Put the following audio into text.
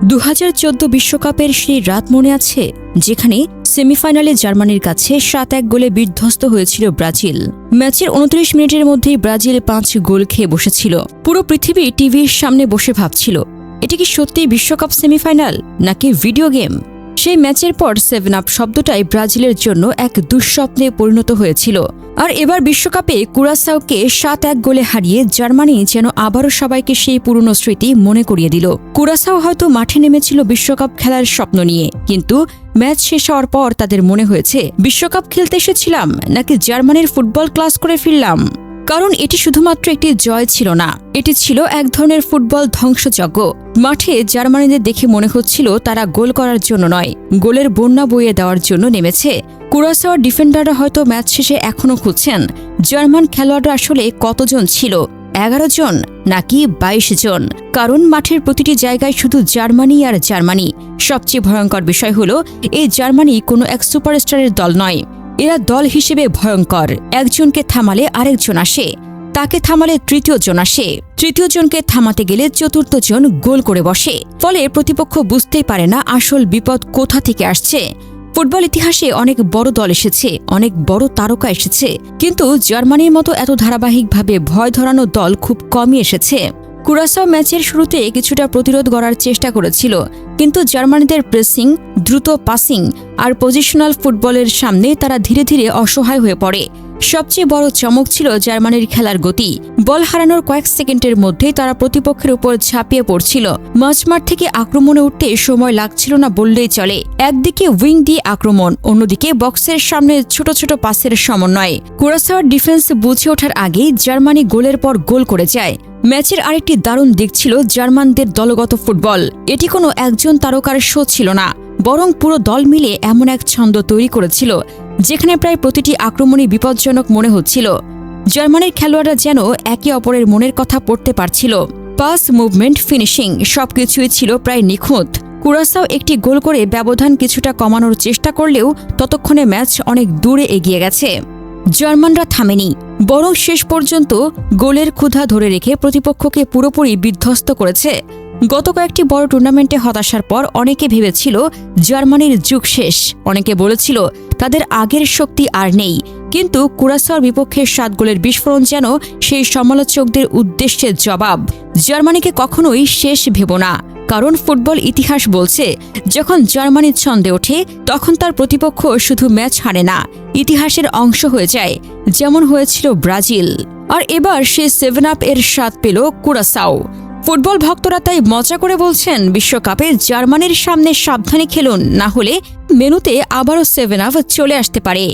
2014 বিশ্বকাপের সেই রাত মনে আছে, যেখানে সেমিফাইনালে জার্মানির কাছে 7-1 গোলে বিধ্বস্ত হয়েছিল ব্রাজিল। ম্যাচের 29 মিনিটের মধ্যেই ব্রাজিল 5 গোল খেয়ে বসেছিল। পুরো পৃথিবী টিভির সামনে বসে ভাবছিল, এটি কি সত্যিই বিশ্বকাপ সেমিফাইনাল নাকি ভিডিও গেম? সেই ম্যাচের পর 7 আপ শব্দটাই ব্রাজিলের জন্য এক দুঃস্বপ্নে পরিণত হয়েছিল। আর এবার বিশ্বকাপে কুরাসাওকে 7-1 গোলে হারিয়ে জার্মানি যেন আবারও সবাইকে সেই পুরনো স্মৃতি মনে করিয়ে দিল। কুরাসাও হয়তো মাঠে নেমেছিল বিশ্বকাপ খেলার স্বপ্ন নিয়ে, কিন্তু ম্যাচ শেষ হওয়ার পর তাদের মনে হয়েছে বিশ্বকাপ খেলতে এসেছিলাম নাকি জার্মানির ফুটবল ক্লাস করে ফিরলাম। কারণ এটি শুধুমাত্র একটি জয় ছিল না, এটি ছিল এক ধরনের ফুটবল ধ্বংসযজ্ঞ। মাঠে জার্মানিদের দেখে মনে হচ্ছিল তারা গোল করার জন্য নয়, গোলের বন্যা বইয়ে দেওয়ার জন্য নেমেছে। কুরাসাওয়ার ডিফেন্ডাররা হয়তো ম্যাচ শেষে এখনও খুঁজছেন জার্মান খেলোয়াড়রা আসলে কতজন ছিল, 11 জন নাকি 22 জন। কারণ মাঠের প্রতিটি জায়গায় শুধু জার্মানি আর জার্মানি। সবচেয়ে ভয়ঙ্কর বিষয় হলো এই জার্মানি কোনো এক সুপারস্টারের দল নয়, এরা দল হিসেবে ভয়ঙ্কর। একজনকে থামালে আরেকজন আসে, তাকে থামালে তৃতীয় জন আসে, তৃতীয় জনকে থামাতে গেলে চতুর্থ জন গোল করে বসে। ফলে প্রতিপক্ষ বুঝতেই পারে না আসল বিপদ কোথা থেকে আসছে। ফুটবল ইতিহাসে অনেক বড় দল এসেছে, অনেক বড় তারকা এসেছে, কিন্তু জার্মানির মতো এত ধারাবাহিকভাবে ভয় ধরানো দল খুব কমই এসেছে। কুরাসাও ম্যাচের শুরুতে কিছুটা প্রতিরোধ গড়ার চেষ্টা করেছিল, কিন্তু জার্মানিদের প্রেসিং, দ্রুত পাসিং আর পজিশনাল ফুটবলের সামনে তারা ধীরে ধীরে অসহায় হয়ে পড়ে। সবচেয়ে বড় চমক ছিল জার্মানির খেলার গতি। বল হারানোর কয়েক সেকেন্ডের মধ্যেই তারা প্রতিপক্ষের উপর ঝাঁপিয়ে পড়ছিল। মাঝমাঠ থেকে আক্রমণে উঠতে সময় লাগছিল না বললেই চলে। একদিকে উইং দিয়ে আক্রমণ, অন্যদিকে বক্সের সামনে ছোট ছোট পাসের সমন্বয়। কুরাসাওয়ার ডিফেন্স বুঝে ওঠার আগেই জার্মানি গোলের পর গোল করে যায়। ম্যাচের আরেকটি দারুণ দিক ছিল জার্মানদের দলগত ফুটবল। এটি কোনো একজন তারকার শো ছিল না, বরং পুরো দল মিলে এমন এক ছন্দ তৈরি করেছিল যেখানে প্রায় প্রতিটি আক্রমণই বিপজ্জনক মনে হচ্ছিল। জার্মানির খেলোয়াড়রা যেন একে অপরের মনের কথা পড়তে পারছিল। পাস, মুভমেন্ট, ফিনিশিং সবকিছুই ছিল প্রায় নিখুঁত। কুরাসাও একটি গোল করে ব্যবধান কিছুটা কমানোর চেষ্টা করলেও ততক্ষণে ম্যাচ অনেক দূরে এগিয়ে গেছে। জার্মানরা থামেনি, বরং শেষ পর্যন্ত গোলের ক্ষুধা ধরে রেখে প্রতিপক্ষকে পুরোপুরি বিধ্বস্ত করেছে। গত কয়েকটি বড় টুর্নামেন্টে হতাশার পর অনেকে ভেবেছিল জার্মানির যুগ শেষ, অনেকে বলেছিল তাদের আগের শক্তি আর নেই। কিন্তু কুরাসাওয়ার বিপক্ষে 7 গোলের বিস্ফোরণ যেন সেই সমালোচকদের উদ্দেশ্যে জবাব। জার্মানিকে কখনোই শেষ ভেবো না, কারণ ফুটবল ইতিহাস বলছে যখন জার্মানি ছন্দে ওঠে তখন তার প্রতিপক্ষ শুধু ম্যাচ হারে না, ইতিহাসের অংশ হয়ে যায়, যেমন হয়েছিল ব্রাজিল। আর এবার সে 7 আপ এর স্বাদ পেল কুরাসাও। ফুটবল ভক্তরা তাই মজা করে বলছেন বিশ্বকাপে জার্মানির সামনে সাবধানে খেলুন, না হলে মেনুতে আবারও 7 আপ চলে আসতে পারে।